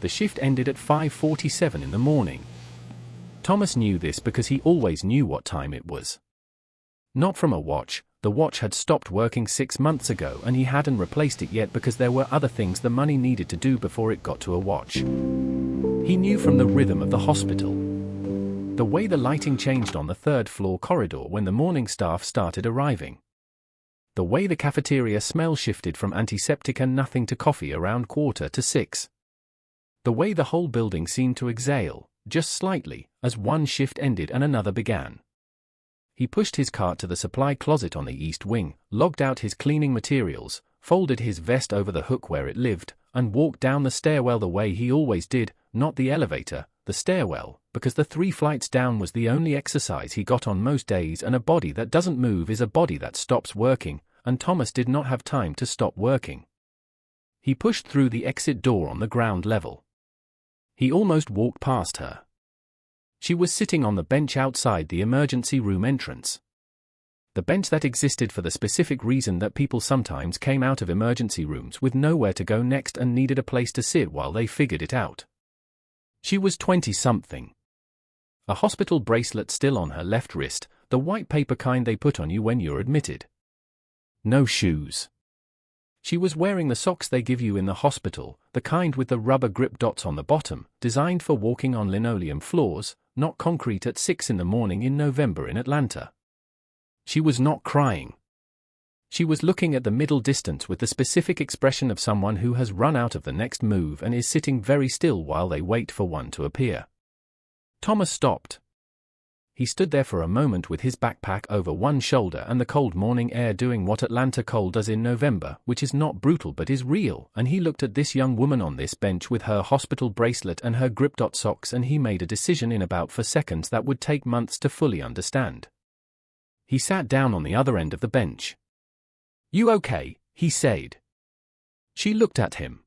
The shift ended at 5:47 in the morning. Thomas knew this because he always knew what time it was. Not from a watch. The watch had stopped working 6 months ago and he hadn't replaced it yet because there were other things the money needed to do before it got to a watch. He knew from the rhythm of the hospital. The way the lighting changed on the third-floor corridor when the morning staff started arriving. The way the cafeteria smell shifted from antiseptic and nothing to coffee around 5:45. The way the whole building seemed to exhale, just slightly, as one shift ended and another began. He pushed his cart to the supply closet on the east wing, logged out his cleaning materials, folded his vest over the hook where it lived, and walked down the stairwell the way he always did, not the elevator, the stairwell, because the 3 flights down was the only exercise he got on most days, and a body that doesn't move is a body that stops working, and Thomas did not have time to stop working. He pushed through the exit door on the ground level. He almost walked past her. She was sitting on the bench outside the emergency room entrance. The bench that existed for the specific reason that people sometimes came out of emergency rooms with nowhere to go next and needed a place to sit while they figured it out. She was 20-something. A hospital bracelet still on her left wrist, the white paper kind they put on you when you're admitted. No shoes. She was wearing the socks they give you in the hospital, the kind with the rubber grip dots on the bottom, designed for walking on linoleum floors, not concrete at 6 in the morning in November in Atlanta. She was not crying. She was looking at the middle distance with the specific expression of someone who has run out of the next move and is sitting very still while they wait for one to appear. Thomas stopped. He stood there for a moment with his backpack over one shoulder and the cold morning air doing what Atlanta cold does in November, which is not brutal but is real, and he looked at this young woman on this bench with her hospital bracelet and her grip dot socks, and he made a decision in about 4 seconds that would take months to fully understand. He sat down on the other end of the bench. "You okay?" he said. She looked at him.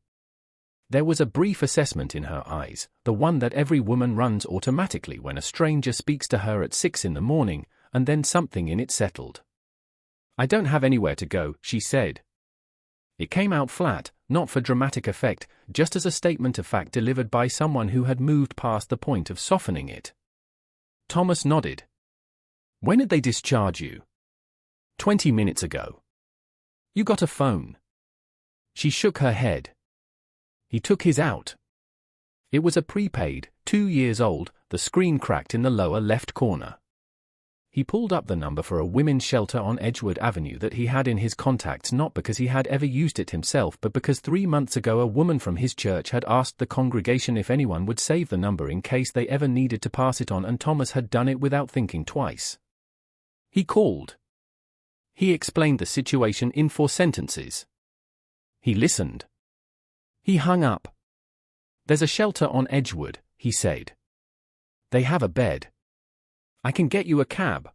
There was a brief assessment in her eyes, the one that every woman runs automatically when a stranger speaks to her at 6 in the morning, and then something in it settled. "I don't have anywhere to go," she said. It came out flat, not for dramatic effect, just as a statement of fact delivered by someone who had moved past the point of softening it. Thomas nodded. "When did they discharge you?" 20 minutes ago. "You got a phone?" She shook her head. He took his out. It was a prepaid, 2 years old, the screen cracked in the lower left corner. He pulled up the number for a women's shelter on Edgewood Avenue that he had in his contacts, not because he had ever used it himself but because 3 months ago a woman from his church had asked the congregation if anyone would save the number in case they ever needed to pass it on, and Thomas had done it without thinking twice. He called. He explained the situation in 4 sentences. He listened. He hung up. "There's a shelter on Edgewood," he said. "They have a bed. I can get you a cab."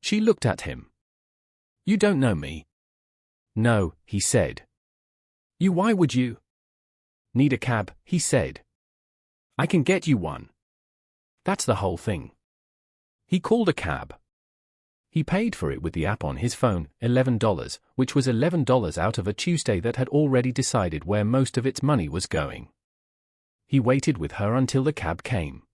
She looked at him. "You don't know me." "No," he said. Why would you?" "Need a cab," he said. "I can get you one." That's the whole thing. He called a cab. He paid for it with the app on his phone, $11, which was $11 out of a Tuesday that had already decided where most of its money was going. He waited with her until the cab came.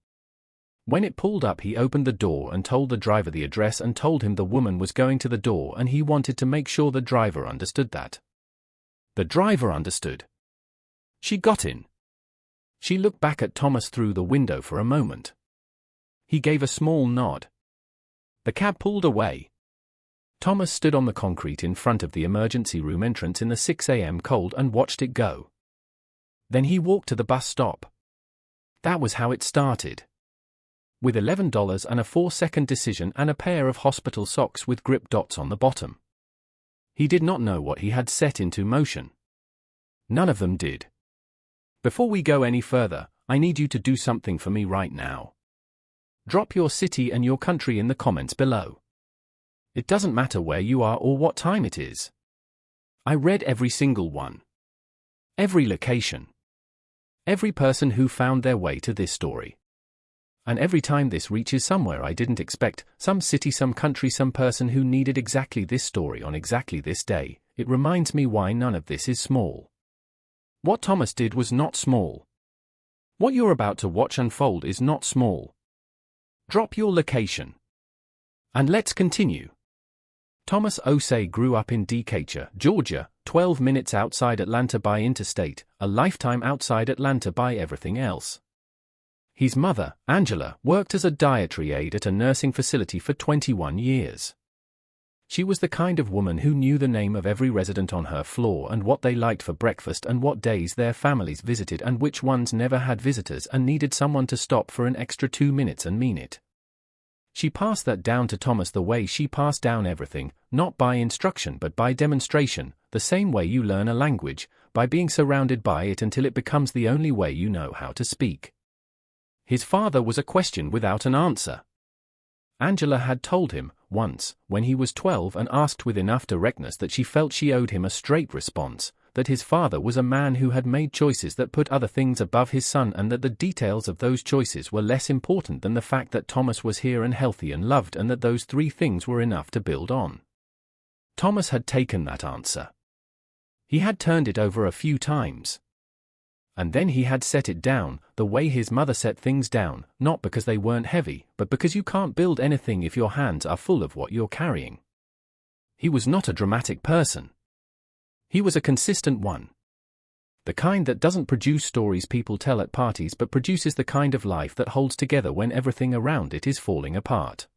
When it pulled up, he opened the door and told the driver the address and told him the woman was going to the door and he wanted to make sure the driver understood that. The driver understood. She got in. She looked back at Thomas through the window for a moment. He gave a small nod. The cab pulled away. Thomas stood on the concrete in front of the emergency room entrance in the 6 a.m. cold and watched it go. Then he walked to the bus stop. That was how it started. With $11 and a 4-second decision and a pair of hospital socks with grip dots on the bottom. He did not know what he had set into motion. None of them did. "Before we go any further, I need you to do something for me right now. Drop your city and your country in the comments below. It doesn't matter where you are or what time it is. I read every single one. Every location. Every person who found their way to this story. And every time this reaches somewhere I didn't expect, some city, some country, some person who needed exactly this story on exactly this day, it reminds me why none of this is small." What Thomas did was not small. What you're about to watch unfold is not small. Drop your location. And let's continue. Thomas Osei grew up in Decatur, Georgia, 12 minutes outside Atlanta by interstate, a lifetime outside Atlanta by everything else. His mother, Angela, worked as a dietary aide at a nursing facility for 21 years. She was the kind of woman who knew the name of every resident on her floor and what they liked for breakfast and what days their families visited and which ones never had visitors and needed someone to stop for an extra 2 minutes and mean it. She passed that down to Thomas the way she passed down everything, not by instruction but by demonstration, the same way you learn a language, by being surrounded by it until it becomes the only way you know how to speak. His father was a question without an answer. Angela had told him, once, when he was 12 and asked with enough directness that she felt she owed him a straight response, that his father was a man who had made choices that put other things above his son and that the details of those choices were less important than the fact that Thomas was here and healthy and loved and that those three things were enough to build on. Thomas had taken that answer. He had turned it over a few times. And then he had set it down, the way his mother set things down, not because they weren't heavy, but because you can't build anything if your hands are full of what you're carrying. He was not a dramatic person. He was a consistent one. The kind that doesn't produce stories people tell at parties but produces the kind of life that holds together when everything around it is falling apart.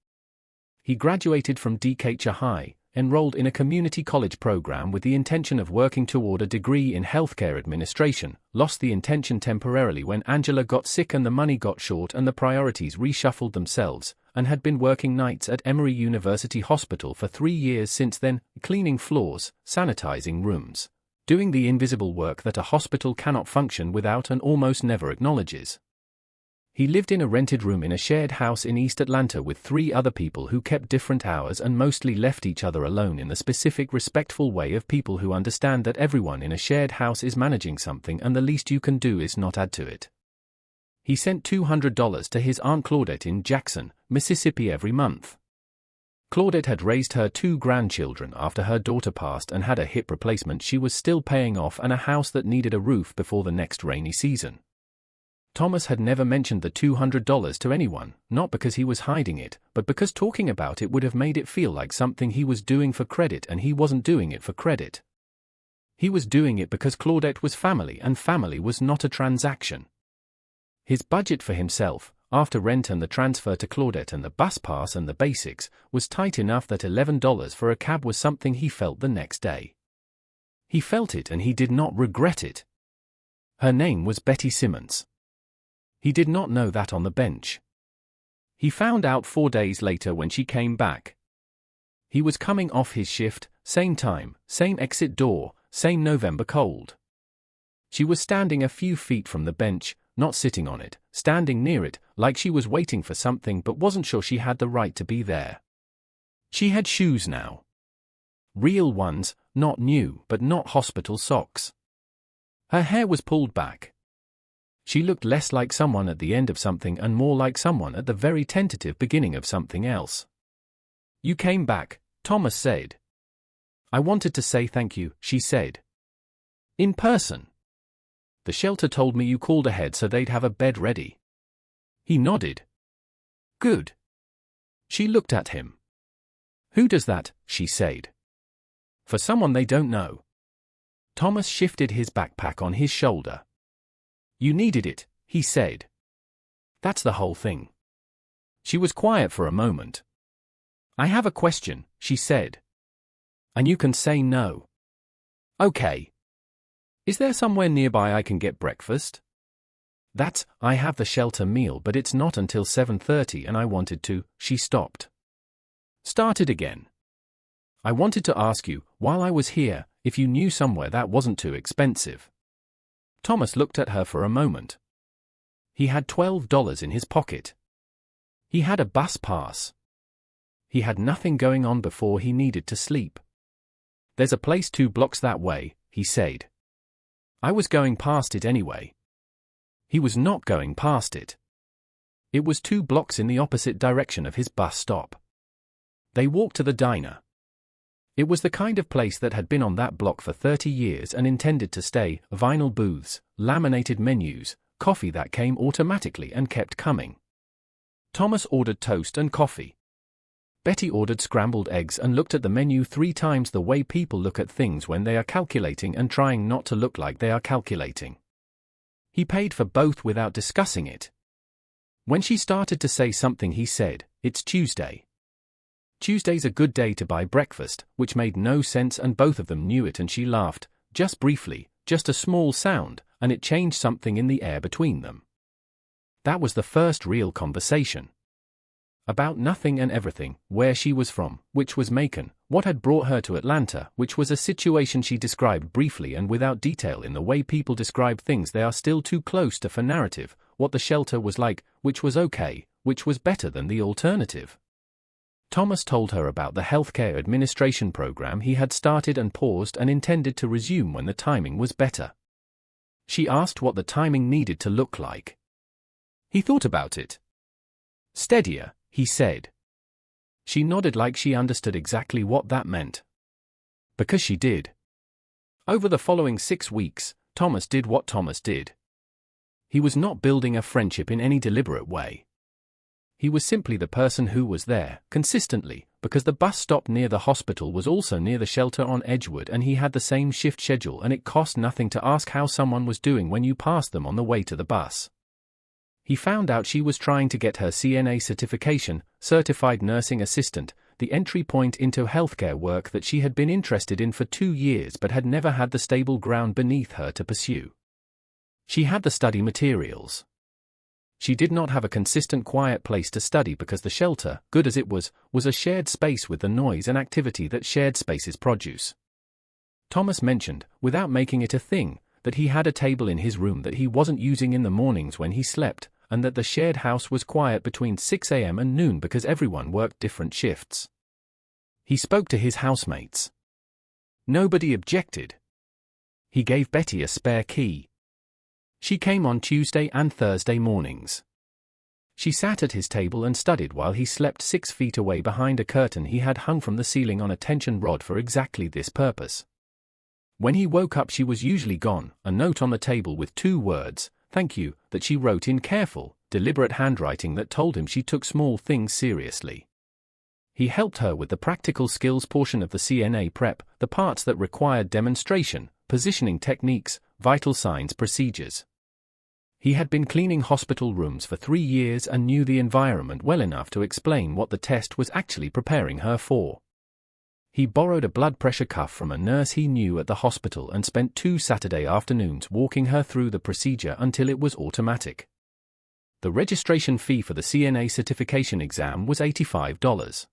He graduated from Decatur High, enrolled in a community college program with the intention of working toward a degree in healthcare administration, lost the intention temporarily when Angela got sick and the money got short and the priorities reshuffled themselves, and had been working nights at Emory University Hospital for 3 years since then, cleaning floors, sanitizing rooms, doing the invisible work that a hospital cannot function without and almost never acknowledges. He lived in a rented room in a shared house in East Atlanta with 3 other people who kept different hours and mostly left each other alone in the specific respectful way of people who understand that everyone in a shared house is managing something and the least you can do is not add to it. He sent $200 to his Aunt Claudette in Jackson, Mississippi every month. Claudette had raised her 2 grandchildren after her daughter passed and had a hip replacement she was still paying off and a house that needed a roof before the next rainy season. Thomas had never mentioned the $200 to anyone, not because he was hiding it, but because talking about it would have made it feel like something he was doing for credit and he wasn't doing it for credit. He was doing it because Claudette was family and family was not a transaction. His budget for himself, after rent and the transfer to Claudette and the bus pass and the basics, was tight enough that $11 for a cab was something he felt the next day. He felt it and he did not regret it. Her name was Betty Simmons. He did not know that on the bench. He found out 4 days later when she came back. He was coming off his shift, same time, same exit door, same November cold. She was standing a few feet from the bench, not sitting on it, standing near it, like she was waiting for something but wasn't sure she had the right to be there. She had shoes now. Real ones, not new, but not hospital socks. Her hair was pulled back. She looked less like someone at the end of something and more like someone at the very tentative beginning of something else. "You came back," Thomas said. "I wanted to say thank you," she said. "In person. The shelter told me you called ahead so they'd have a bed ready." He nodded. "Good." She looked at him. "Who does that?" she said. "For someone they don't know." Thomas shifted his backpack on his shoulder. "You needed it," he said. "That's the whole thing." She was quiet for a moment. "I have a question," she said. "And you can say no." "Okay. Is there somewhere nearby I can get breakfast?" I have the shelter meal but it's not until 7:30 and I wanted to," she stopped. Started again. "I wanted to ask you, while I was here, if you knew somewhere that wasn't too expensive." Thomas looked at her for a moment. He had $12 in his pocket. He had a bus pass. He had nothing going on before he needed to sleep. "There's a place 2 blocks that way," he said. "I was going past it anyway." He was not going past it. It was 2 blocks in the opposite direction of his bus stop. They walked to the diner. It was the kind of place that had been on that block for 30 years and intended to stay: vinyl booths, laminated menus, coffee that came automatically and kept coming. Thomas ordered toast and coffee. Betty ordered scrambled eggs and looked at the menu 3 times the way people look at things when they are calculating and trying not to look like they are calculating. He paid for both without discussing it. When she started to say something, he said, "It's Tuesday. Tuesday's a good day to buy breakfast," which made no sense, and both of them knew it, and she laughed, just briefly, just a small sound, and it changed something in the air between them. That was the first real conversation. About nothing and everything, where she was from, which was Macon, what had brought her to Atlanta, which was a situation she described briefly and without detail in the way people describe things they are still too close to for narrative, what the shelter was like, which was okay, which was better than the alternative. Thomas told her about the healthcare administration program he had started and paused and intended to resume when the timing was better. She asked what the timing needed to look like. He thought about it. "Steadier," he said. She nodded like she understood exactly what that meant. Because she did. Over the following 6 weeks, Thomas did what Thomas did. He was not building a friendship in any deliberate way. He was simply the person who was there, consistently, because the bus stop near the hospital was also near the shelter on Edgewood, and he had the same shift schedule, and it cost nothing to ask how someone was doing when you passed them on the way to the bus. He found out she was trying to get her CNA certification, Certified Nursing Assistant, the entry point into healthcare work that she had been interested in for 2 years but had never had the stable ground beneath her to pursue. She had the study materials. She did not have a consistent quiet place to study because the shelter, good as it was a shared space with the noise and activity that shared spaces produce. Thomas mentioned, without making it a thing, that he had a table in his room that he wasn't using in the mornings when he slept, and that the shared house was quiet between 6 a.m. and noon because everyone worked different shifts. He spoke to his housemates. Nobody objected. He gave Betty a spare key. She came on Tuesday and Thursday mornings. She sat at his table and studied while he slept 6 feet away behind a curtain he had hung from the ceiling on a tension rod for exactly this purpose. When he woke up, she was usually gone, a note on the table with 2 words, "Thank you," that she wrote in careful, deliberate handwriting that told him she took small things seriously. He helped her with the practical skills portion of the CNA prep, the parts that required demonstration, positioning techniques, vital signs procedures. He had been cleaning hospital rooms for 3 years and knew the environment well enough to explain what the test was actually preparing her for. He borrowed a blood pressure cuff from a nurse he knew at the hospital and spent 2 Saturday afternoons walking her through the procedure until it was automatic. The registration fee for the CNA certification exam was $85.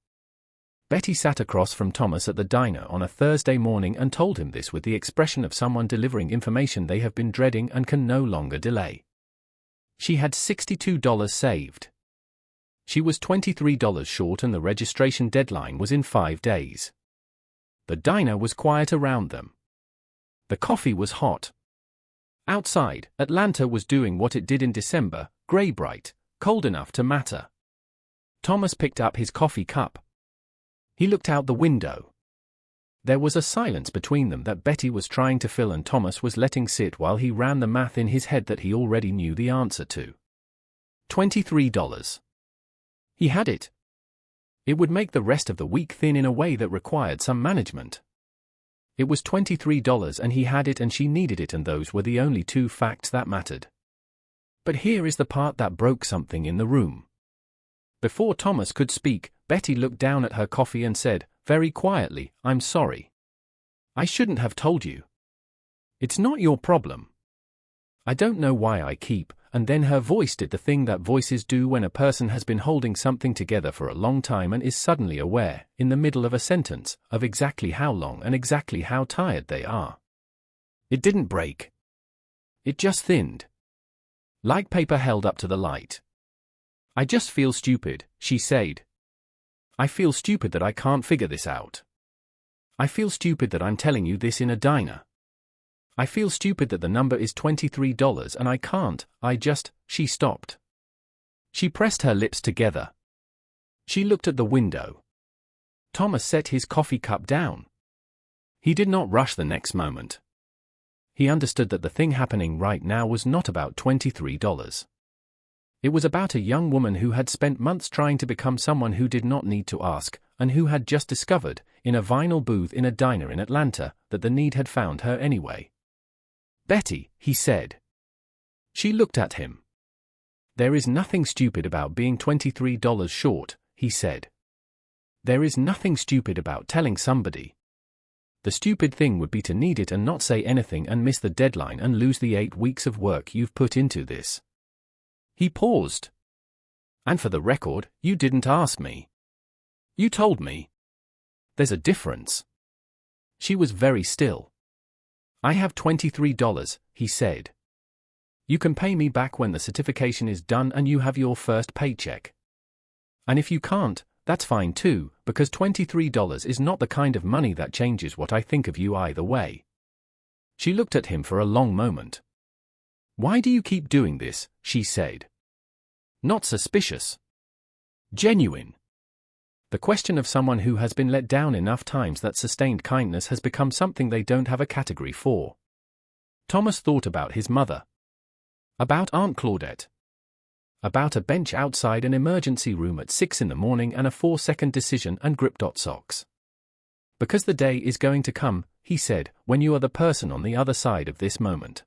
Betty sat across from Thomas at the diner on a Thursday morning and told him this with the expression of someone delivering information they have been dreading and can no longer delay. She had $62 saved. She was $23 short and the registration deadline was in 5 days. The diner was quiet around them. The coffee was hot. Outside, Atlanta was doing what it did in December, gray bright, cold enough to matter. Thomas picked up his coffee cup. He looked out the window. There was a silence between them that Betty was trying to fill and Thomas was letting sit while he ran the math in his head that he already knew the answer to. $23. He had it. It would make the rest of the week thin in a way that required some management. It was $23 and he had it and she needed it, and those were the only 2 facts that mattered. But here is the part that broke something in the room. Before Thomas could speak, Betty looked down at her coffee and said, very quietly, "I'm sorry. I shouldn't have told you. It's not your problem. I don't know why I keep," and then her voice did the thing that voices do when a person has been holding something together for a long time and is suddenly aware, in the middle of a sentence, of exactly how long and exactly how tired they are. It didn't break. It just thinned. Like paper held up to the light. "I just feel stupid," she said. "I feel stupid that I can't figure this out. I feel stupid that I'm telling you this in a diner. I feel stupid that the number is $23 and I can't, She stopped. She pressed her lips together. She looked at the window. Thomas set his coffee cup down. He did not rush the next moment. He understood that the thing happening right now was not about $23. It was about a young woman who had spent months trying to become someone who did not need to ask, and who had just discovered, in a vinyl booth in a diner in Atlanta, that the need had found her anyway. "Betty," he said. She looked at him. "There is nothing stupid about being $23 short," he said. "There is nothing stupid about telling somebody. The stupid thing would be to need it and not say anything and miss the deadline and lose the 8 weeks of work you've put into this." He paused. "And for the record, you didn't ask me. You told me. There's a difference." She was very still. "I have $23, he said. "You can pay me back when the certification is done and you have your first paycheck. And if you can't, that's fine too, because $23 is not the kind of money that changes what I think of you either way." She looked at him for a long moment. "Why do you keep doing this?" she said. Not suspicious. Genuine. The question of someone who has been let down enough times that sustained kindness has become something they don't have a category for. Thomas thought about his mother. About Aunt Claudette. About a bench outside an emergency room at 6 in the morning and a 4-second decision and grip. Socks. "Because the day is going to come," he said, "when you are the person on the other side of this moment.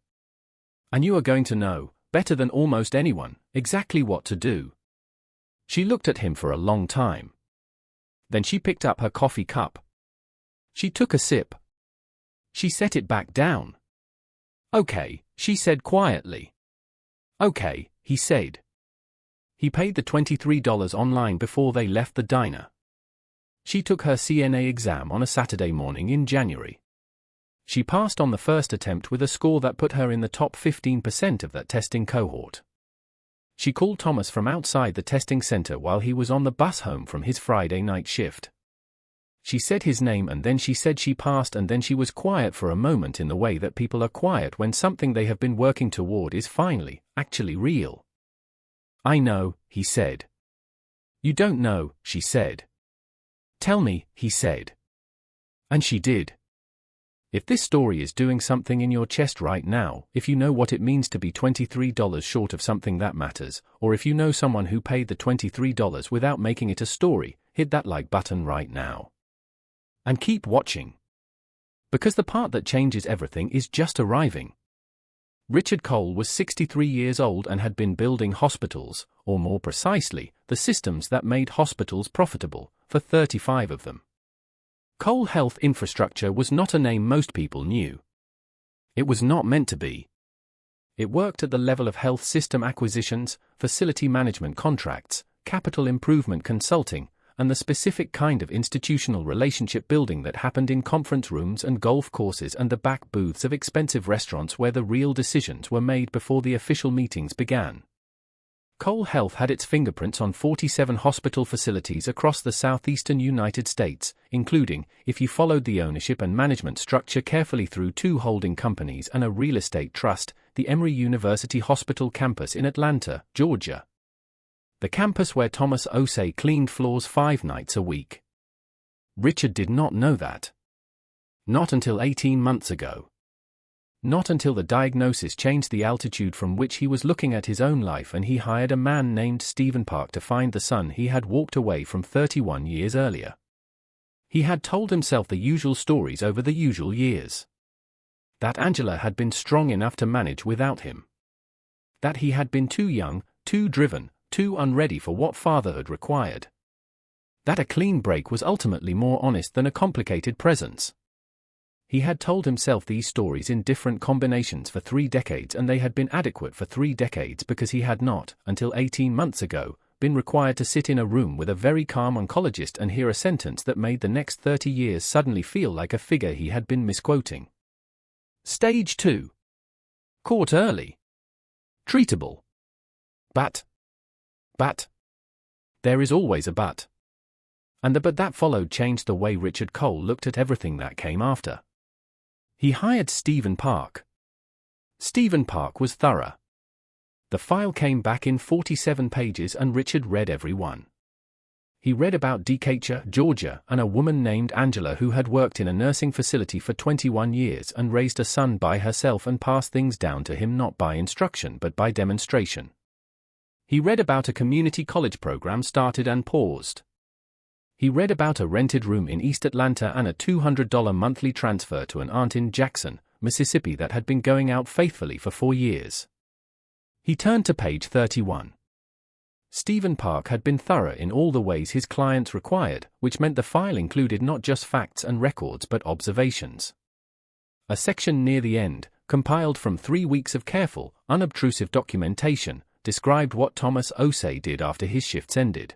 And you are going to know, better than almost anyone, exactly what to do." She looked at him for a long time. Then she picked up her coffee cup. She took a sip. She set it back down. "Okay," she said quietly. "Okay," he said. He paid the $23 online before they left the diner. She took her CNA exam on a Saturday morning in January. She passed on the first attempt with a score that put her in the top 15% of that testing cohort. She called Thomas from outside the testing center while he was on the bus home from his Friday night shift. She said his name and then she said she passed, and then she was quiet for a moment in the way that people are quiet when something they have been working toward is finally, actually real. "I know," he said. "You don't know," she said. "Tell me," he said. And she did. If this story is doing something in your chest right now, if you know what it means to be $23 short of something that matters, or if you know someone who paid the $23 without making it a story, hit that like button right now. And keep watching. Because the part that changes everything is just arriving. Richard Cole was 63 years old and had been building hospitals, or more precisely, the systems that made hospitals profitable, for 35 of them. Cole Health Infrastructure was not a name most people knew. It was not meant to be. It worked at the level of health system acquisitions, facility management contracts, capital improvement consulting, and the specific kind of institutional relationship building that happened in conference rooms and golf courses and the back booths of expensive restaurants where the real decisions were made before the official meetings began. Cole Health had its fingerprints on 47 hospital facilities across the southeastern United States, including, if you followed the ownership and management structure carefully, through 2 holding companies and a real estate trust, the Emory University Hospital campus in Atlanta, Georgia. The campus where Thomas Osei cleaned floors 5 nights a week. Richard did not know that. Not until 18 months ago. Not until the diagnosis changed the altitude from which he was looking at his own life and he hired a man named Stephen Park to find the son he had walked away from 31 years earlier. He had told himself the usual stories over the usual years. That Angela had been strong enough to manage without him. That he had been too young, too driven, too unready for what fatherhood required. That a clean break was ultimately more honest than a complicated presence. He had told himself these stories in different combinations for 3 decades, and they had been adequate for 3 decades because he had not, until 18 months ago, been required to sit in a room with a very calm oncologist and hear a sentence that made the next 30 years suddenly feel like a figure he had been misquoting. Stage 2. Caught early. Treatable. But. There is always a but. And the but that followed changed the way Richard Cole looked at everything that came after. He hired Stephen Park. Stephen Park was thorough. The file came back in 47 pages and Richard read every one. He read about Decatur, Georgia, and a woman named Angela who had worked in a nursing facility for 21 years and raised a son by herself and passed things down to him not by instruction but by demonstration. He read about a community college program started and paused. He read about a rented room in East Atlanta and a $200 monthly transfer to an aunt in Jackson, Mississippi that had been going out faithfully for 4 years. He turned to page 31. Stephen Park had been thorough in all the ways his clients required, which meant the file included not just facts and records but observations. A section near the end, compiled from 3 weeks of careful, unobtrusive documentation, described what Thomas Osei did after his shifts ended.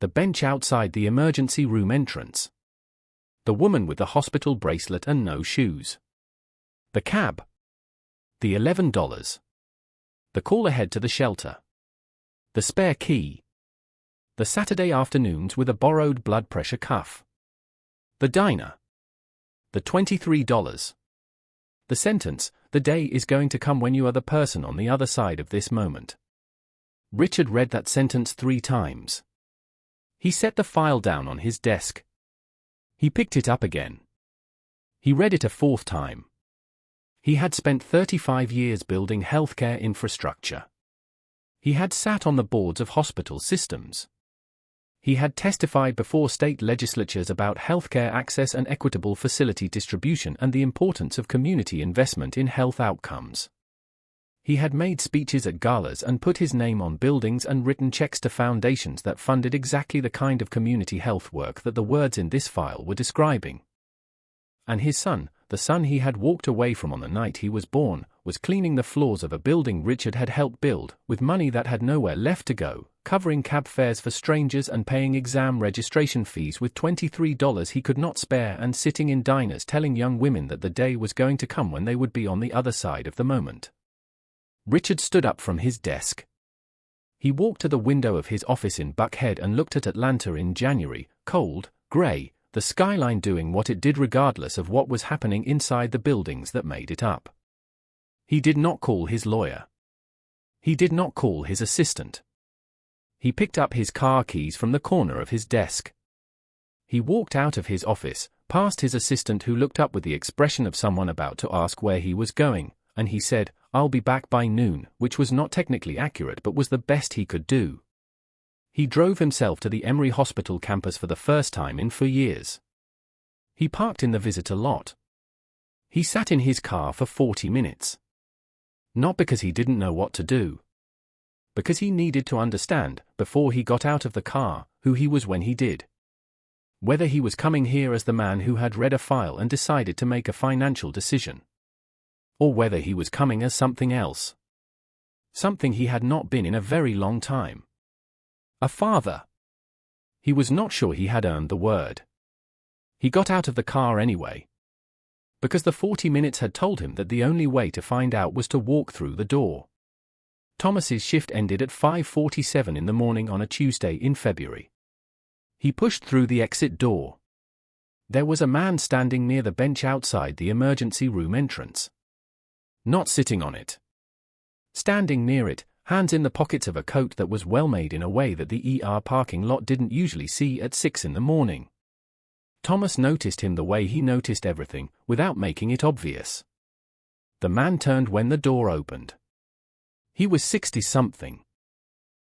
The bench outside the emergency room entrance. The woman with the hospital bracelet and no shoes. The cab. The $11. The call ahead to the shelter. The spare key. The Saturday afternoons with a borrowed blood pressure cuff. The diner. The $23. The sentence, "The day is going to come when you are the person on the other side of this moment." Richard read that sentence 3 times. He set the file down on his desk. He picked it up again. He read it a 4th time. He had spent 35 years building healthcare infrastructure. He had sat on the boards of hospital systems. He had testified before state legislatures about healthcare access and equitable facility distribution and the importance of community investment in health outcomes. He had made speeches at galas and put his name on buildings and written checks to foundations that funded exactly the kind of community health work that the words in this file were describing. And his son, the son he had walked away from on the night he was born, was cleaning the floors of a building Richard had helped build, with money that had nowhere left to go, covering cab fares for strangers and paying exam registration fees with $23 he could not spare, and sitting in diners telling young women that the day was going to come when they would be on the other side of the moment. Richard stood up from his desk. He walked to the window of his office in Buckhead and looked at Atlanta in January, cold, gray, the skyline doing what it did regardless of what was happening inside the buildings that made it up. He did not call his lawyer. He did not call his assistant. He picked up his car keys from the corner of his desk. He walked out of his office, past his assistant who looked up with the expression of someone about to ask where he was going, and he said, "I'll be back by noon," which was not technically accurate but was the best he could do. He drove himself to the Emory Hospital campus for the first time in 4 years. He parked in the visitor lot. He sat in his car for 40 minutes. Not because he didn't know what to do. Because he needed to understand, before he got out of the car, who he was when he did. Whether he was coming here as the man who had read a file and decided to make a financial decision. Or whether he was coming as something else. Something he had not been in a very long time. A father. He was not sure he had earned the word. He got out of the car anyway. Because the 40 minutes had told him that the only way to find out was to walk through the door. Thomas's shift ended at 5:47 in the morning on a Tuesday in February. He pushed through the exit door. There was a man standing near the bench outside the emergency room entrance. Not sitting on it. Standing near it, hands in the pockets of a coat that was well made in a way that the ER parking lot didn't usually see at 6 in the morning. Thomas noticed him the way he noticed everything, without making it obvious. The man turned when the door opened. He was 60-something.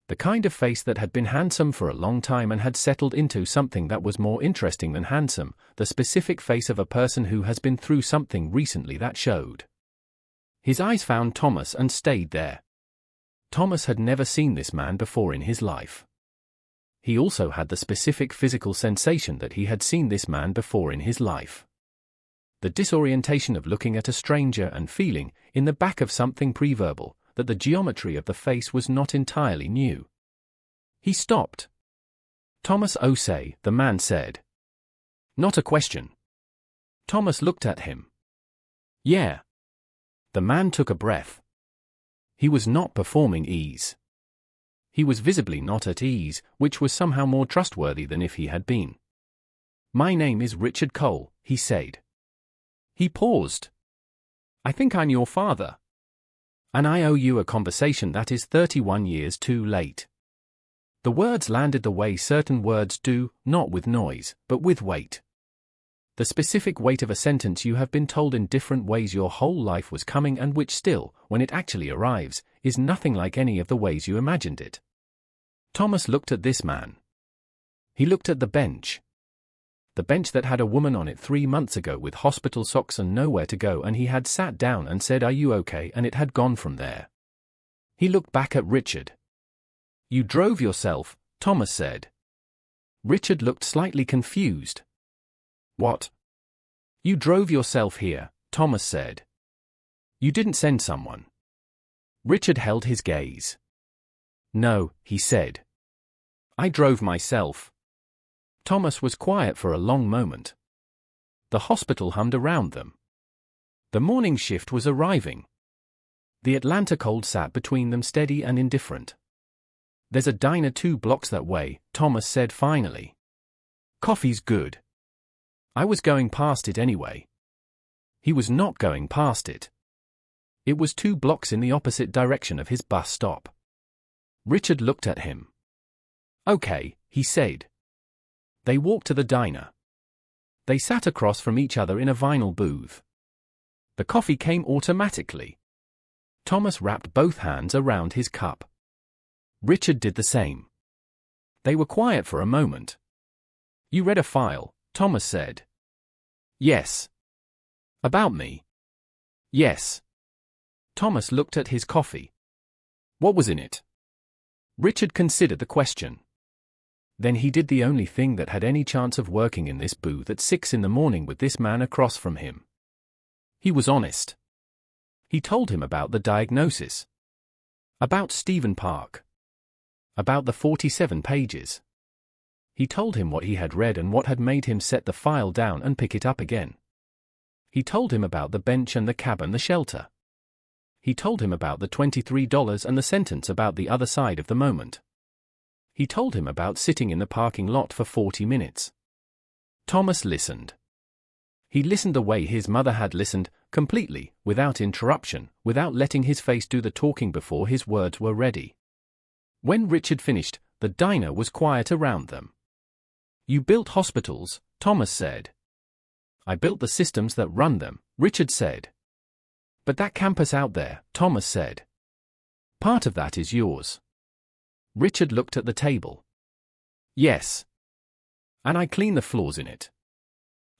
The kind of face that had been handsome for a long time and had settled into something that was more interesting than handsome, the specific face of a person who has been through something recently that showed. His eyes found Thomas and stayed there. Thomas had never seen this man before in his life. He also had the specific physical sensation that he had seen this man before in his life. The disorientation of looking at a stranger and feeling, in the back of something pre-verbal, that the geometry of the face was not entirely new. He stopped. "Thomas Osei," the man said. "Not a question." Thomas looked at him. "Yeah." The man took a breath. He was not performing ease. He was visibly not at ease, which was somehow more trustworthy than if he had been. "My name is Richard Cole," he said. He paused. "I think I'm your father. And I owe you a conversation that is 31 years too late." The words landed the way certain words do, not with noise, but with weight. The specific weight of a sentence you have been told in different ways your whole life was coming and which still, when it actually arrives, is nothing like any of the ways you imagined it. Thomas looked at this man. He looked at the bench. The bench that had a woman on it 3 months ago with hospital socks and nowhere to go, and he had sat down and said, "Are you okay?" and it had gone from there. He looked back at Richard. "You drove yourself," Thomas said. Richard looked slightly confused. "What?" "You drove yourself here," Thomas said. "You didn't send someone." Richard held his gaze. "No," he said. "I drove myself." Thomas was quiet for a long moment. The hospital hummed around them. The morning shift was arriving. The Atlanta cold sat between them, steady and indifferent. "There's a diner 2 blocks that way," Thomas said finally. "Coffee's good." "I was going past it anyway." He was not going past it. It was 2 blocks in the opposite direction of his bus stop. Richard looked at him. "Okay," he said. They walked to the diner. They sat across from each other in a vinyl booth. The coffee came automatically. Thomas wrapped both hands around his cup. Richard did the same. They were quiet for a moment. "You read a file," Thomas said. "Yes." "About me?" "Yes." Thomas looked at his coffee. "What was in it?" Richard considered the question. Then he did the only thing that had any chance of working in this booth at 6 in the morning with this man across from him. He was honest. He told him about the diagnosis. About Stephen Park. About the 47 pages. He told him what he had read and what had made him set the file down and pick it up again. He told him about the bench and the cab and the shelter. He told him about the $23 and the sentence about the other side of the moment. He told him about sitting in the parking lot for 40 minutes. Thomas listened. He listened the way his mother had listened, completely, without interruption, without letting his face do the talking before his words were ready. When Richard finished, the diner was quiet around them. "You built hospitals," Thomas said. "I built the systems that run them," Richard said. "But that campus out there," Thomas said. "Part of that is yours." Richard looked at the table. "Yes. And I clean the floors in it."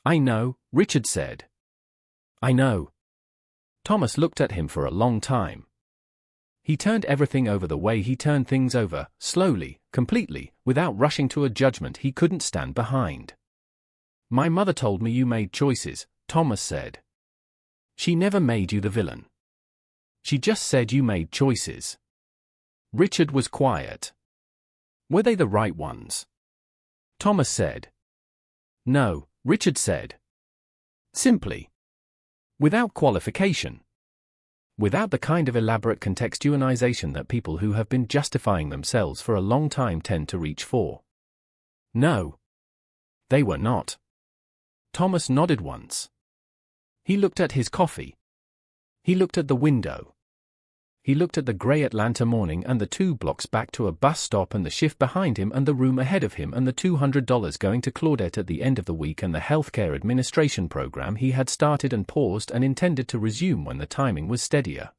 "I know," Richard said. "I know." Thomas looked at him for a long time. He turned everything over the way he turned things over, slowly, completely, without rushing to a judgment he couldn't stand behind. "My mother told me you made choices," Thomas said. "She never made you the villain. She just said you made choices." Richard was quiet. "Were they the right ones?" Thomas said. "No," Richard said. Simply. Without qualification. Without the kind of elaborate contextualization that people who have been justifying themselves for a long time tend to reach for. No. They were not. Thomas nodded once. He looked at his coffee. He looked at the window. He looked at the grey Atlanta morning and the 2 blocks back to a bus stop and the shift behind him and the room ahead of him and the $200 going to Claudette at the end of the week and the healthcare administration program he had started and paused and intended to resume when the timing was steadier.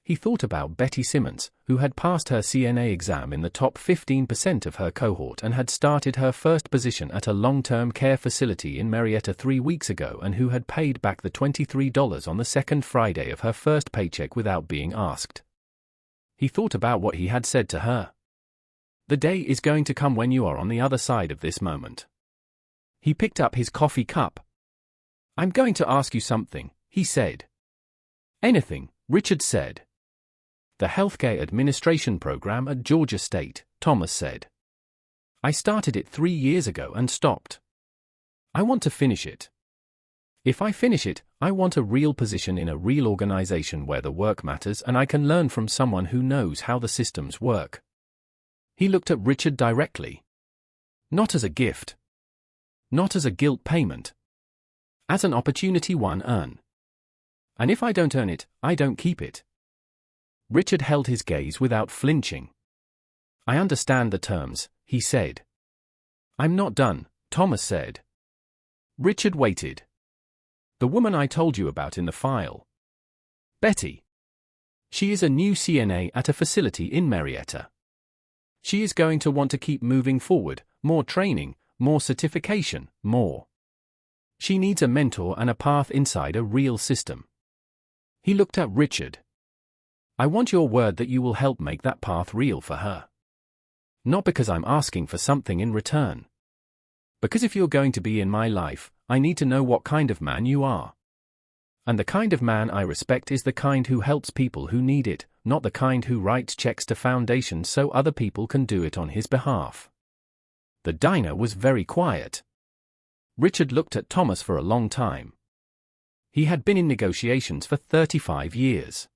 He thought about Betty Simmons, who had passed her CNA exam in the top 15% of her cohort and had started her first position at a long-term care facility in Marietta 3 weeks ago and who had paid back the $23 on the second Friday of her first paycheck without being asked. He thought about what he had said to her. "The day is going to come when you are on the other side of this moment." He picked up his coffee cup. "I'm going to ask you something," he said. "Anything," Richard said. "The healthcare administration program at Georgia State," Thomas said. "I started it 3 years ago and stopped. I want to finish it. If I finish it, I want a real position in a real organization where the work matters and I can learn from someone who knows how the systems work." He looked at Richard directly. "Not as a gift. Not as a guilt payment. As an opportunity one earn. And if I don't earn it, I don't keep it." Richard held his gaze without flinching. I understand the terms, he said. I'm not done, Thomas said. Richard waited. The woman I told you about in the file. Betty. She is a new CNA at a facility in Marietta. She is going to want to keep moving forward, more training, more certification, more. She needs a mentor and a path inside a real system. He looked at Richard. I want your word that you will help make that path real for her. Not because I'm asking for something in return. Because if you're going to be in my life, I need to know what kind of man you are. And the kind of man I respect is the kind who helps people who need it, not the kind who writes checks to foundations so other people can do it on his behalf. The diner was very quiet. Richard looked at Thomas for a long time. He had been in negotiations for 35 years.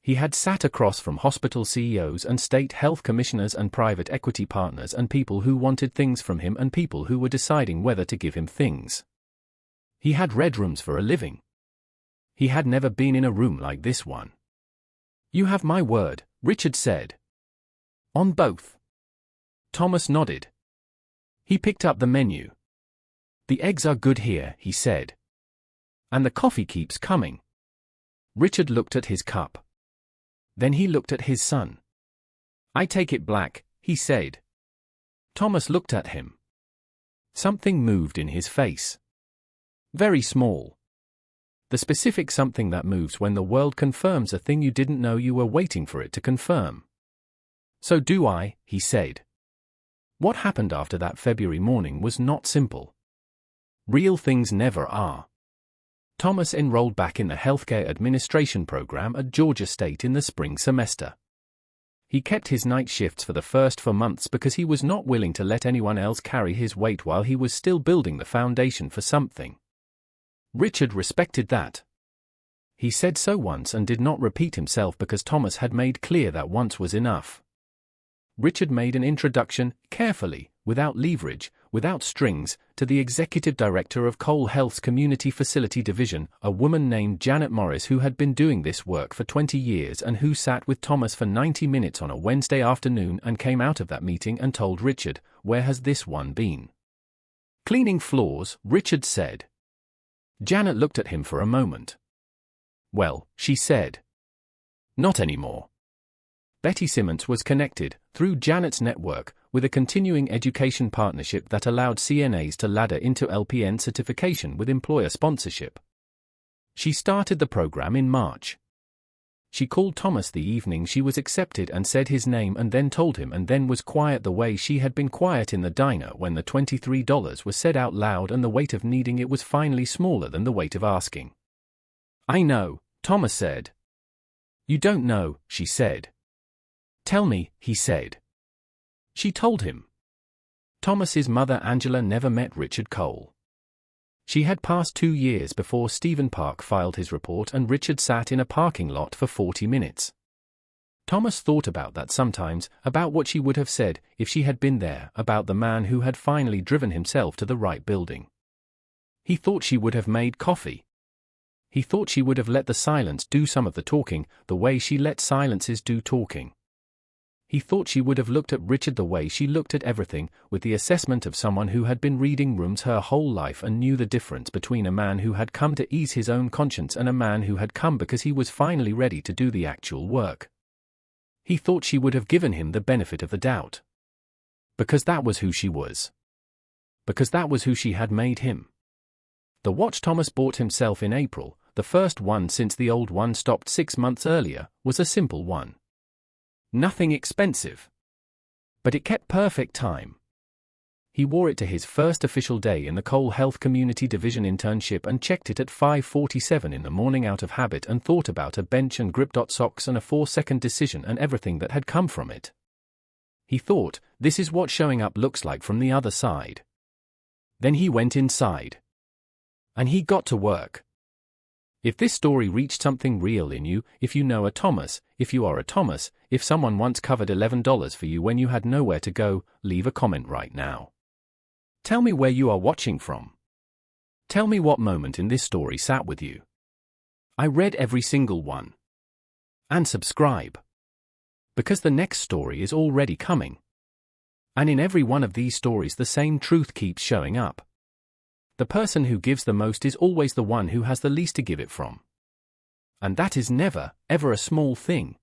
He had sat across from hospital CEOs and state health commissioners and private equity partners and people who wanted things from him and people who were deciding whether to give him things. He had read rooms for a living. He had never been in a room like this one. You have my word, Richard said. On both. Thomas nodded. He picked up the menu. The eggs are good here, he said. And the coffee keeps coming. Richard looked at his cup. Then he looked at his son. I take it black, he said. Thomas looked at him. Something moved in his face. Very small. The specific something that moves when the world confirms a thing you didn't know you were waiting for it to confirm. So do I, he said. What happened after that February morning was not simple. Real things never are. Thomas enrolled back in the healthcare administration program at Georgia State in the spring semester. He kept his night shifts for the first 4 months because he was not willing to let anyone else carry his weight while he was still building the foundation for something. Richard respected that. He said so once and did not repeat himself because Thomas had made clear that once was enough. Richard made an introduction, carefully, without leverage, without strings, to the executive director of Cole Health's Community Facility Division, a woman named Janet Morris who had been doing this work for 20 years and who sat with Thomas for 90 minutes on a Wednesday afternoon and came out of that meeting and told Richard, "Where has this one been?" "Cleaning floors," Richard said. Janet looked at him for a moment. "Well," she said. "Not anymore." Betty Simmons was connected, through Janet's network, with a continuing education partnership that allowed CNAs to ladder into LPN certification with employer sponsorship. She started the program in March. She called Thomas the evening she was accepted and said his name and then told him and then was quiet the way she had been quiet in the diner when the $23 was said out loud and the weight of needing it was finally smaller than the weight of asking. "I know," Thomas said. "You don't know," she said. "Tell me," he said. She told him. Thomas's mother Angela never met Richard Cole. She had passed 2 years before Stephen Park filed his report and Richard sat in a parking lot for 40 minutes. Thomas thought about that sometimes, about what she would have said if she had been there, about the man who had finally driven himself to the right building. He thought she would have made coffee. He thought she would have let the silence do some of the talking, the way she let silences do talking. He thought she would have looked at Richard the way she looked at everything, with the assessment of someone who had been reading rooms her whole life and knew the difference between a man who had come to ease his own conscience and a man who had come because he was finally ready to do the actual work. He thought she would have given him the benefit of the doubt. Because that was who she was. Because that was who she had made him. The watch Thomas bought himself in April, the first one since the old one stopped 6 months earlier, was a simple one. Nothing expensive. But it kept perfect time. He wore it to his first official day in the Cole Health Community Division internship and checked it at 5:47 in the morning out of habit and thought about a bench and grip. Socks and a 4-second decision and everything that had come from it. He thought, this is what showing up looks like from the other side. Then he went inside. And he got to work. If this story reached something real in you, if you know a Thomas, if you are a Thomas, if someone once covered $11 for you when you had nowhere to go, leave a comment right now. Tell me where you are watching from. Tell me what moment in this story sat with you. I read every single one. And subscribe. Because the next story is already coming. And in every one of these stories the same truth keeps showing up. The person who gives the most is always the one who has the least to give it from. And that is never, ever a small thing.